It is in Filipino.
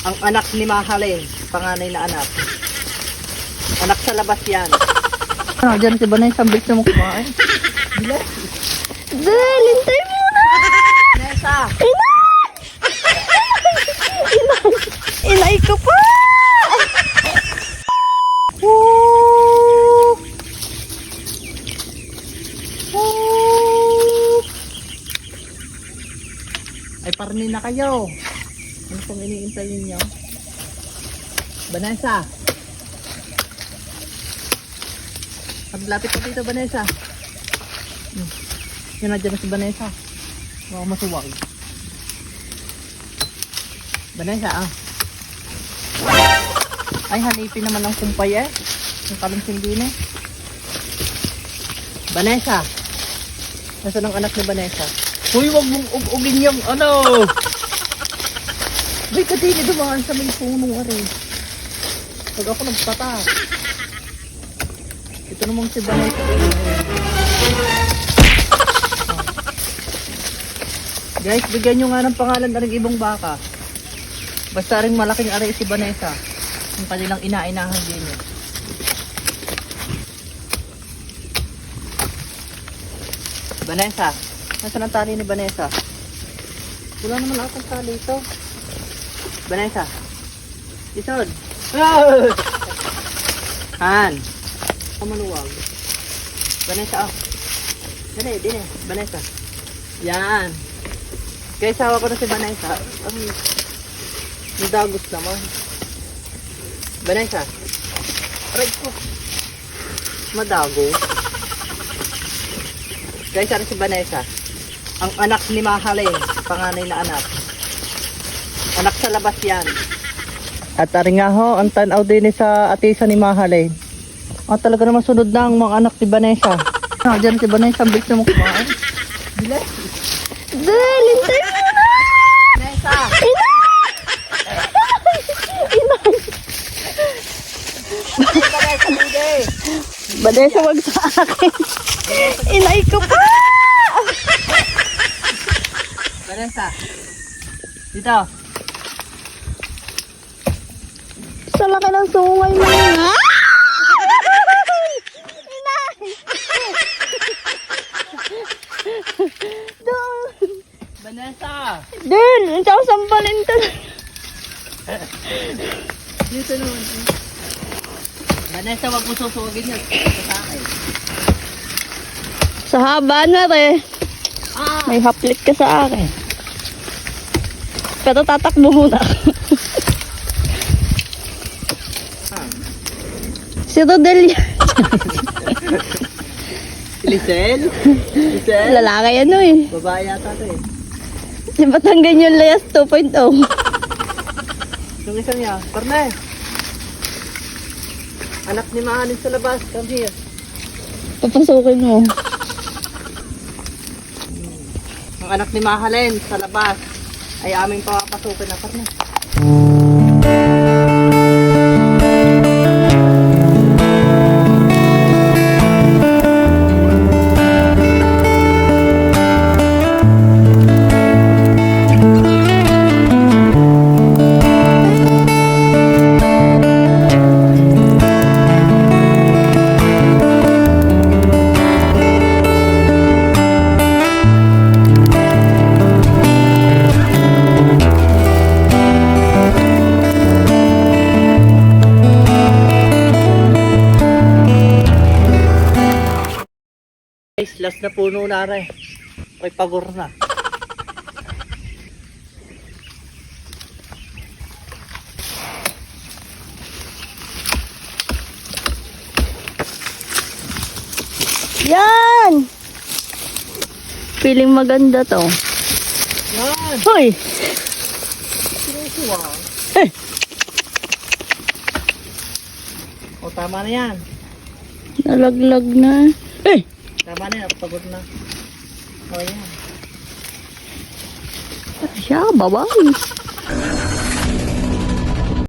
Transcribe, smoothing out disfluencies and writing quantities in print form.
Ang anak ni Mahalin, panganay na anak. Anak sa labas yan. Diyan si Banay, sambit na mo kumain. Bilas. Del, hintay mo na! Nesa! Ina! Inay ko pa! Woo! Woo! Ay, parni na kayo. Ano pang iniintay ninyo? Vanessa! Paglapit ko dito, Vanessa. Yan na dyan na si Vanessa. Baka masuwag. Vanessa, ah. Ay, hanipin naman ang kumpay eh. Yung kalunsing din eh. Vanessa. Nasaan ang anak ni Vanessa? Uy, wag mong ugin yung ano. Bay, kadili dumaan sa may puno rin. Pag ako nagpata. Ito namang si Vanessa. Guys, bigyan nyo nga ng pangalan na rin ibang baka. Basta rin malaking aray si Vanessa. Yung kanilang ina-inahan din eh. Vanessa. Nasaan ang tali ni Vanessa? Wala naman akong tali ito. Vanessa. Isod. Ah! Han. Kamaluwag. Vanessa, oh. Dali, dali. Vanessa. Yan. Guys, hawa ko na si Vanessa. May dagos naman. Vanessa. Aray ko. Madago. Guys, ano si Vanessa? Ang anak ni Mahalin, panganay na anak. Anak sa labas yan. At ari nga ho, ang tanaw din sa atisa ni Mahalin. Talaga naman sunod na ang mga anak ni Vanessa. Diyan si Vanessa, sambit na mo kumain. Bilas. Del, hintay mo na! Vanessa! Ina! Vanessa, hindi. Vanessa, wag sa akin. Inay ko pa! Vanessa. Dito. Sa laki ng sungay mo nga. Inay! Doon! Vanessa! Del, ang siyang sampalin to. Dito naman. Vanessa, wag mo susugin yun. Ito sa akin. Sa haba na rin. May haplit ka sa akin. Pero tatakbo muna. Si Rodel yan. Lisel? Lisel? Lalaki ano eh. Babae yata ito eh. Si Batanggan yung layas 2.0. Yung isa niya, Parne. Anak ni Mahalin sa labas. Come here. Papasukin mo. Ang anak ni Mahalin sa labas ay aming papapasukin na Parne. Guys, last na puno na rin. May pagor na. Yan! Feeling maganda to. Yan! Hoy! Sinusuwa. Eh! O, tama na yan. Nalaglag na. Eh! Tama na yan, pagod na. O, yan. Siya, babae.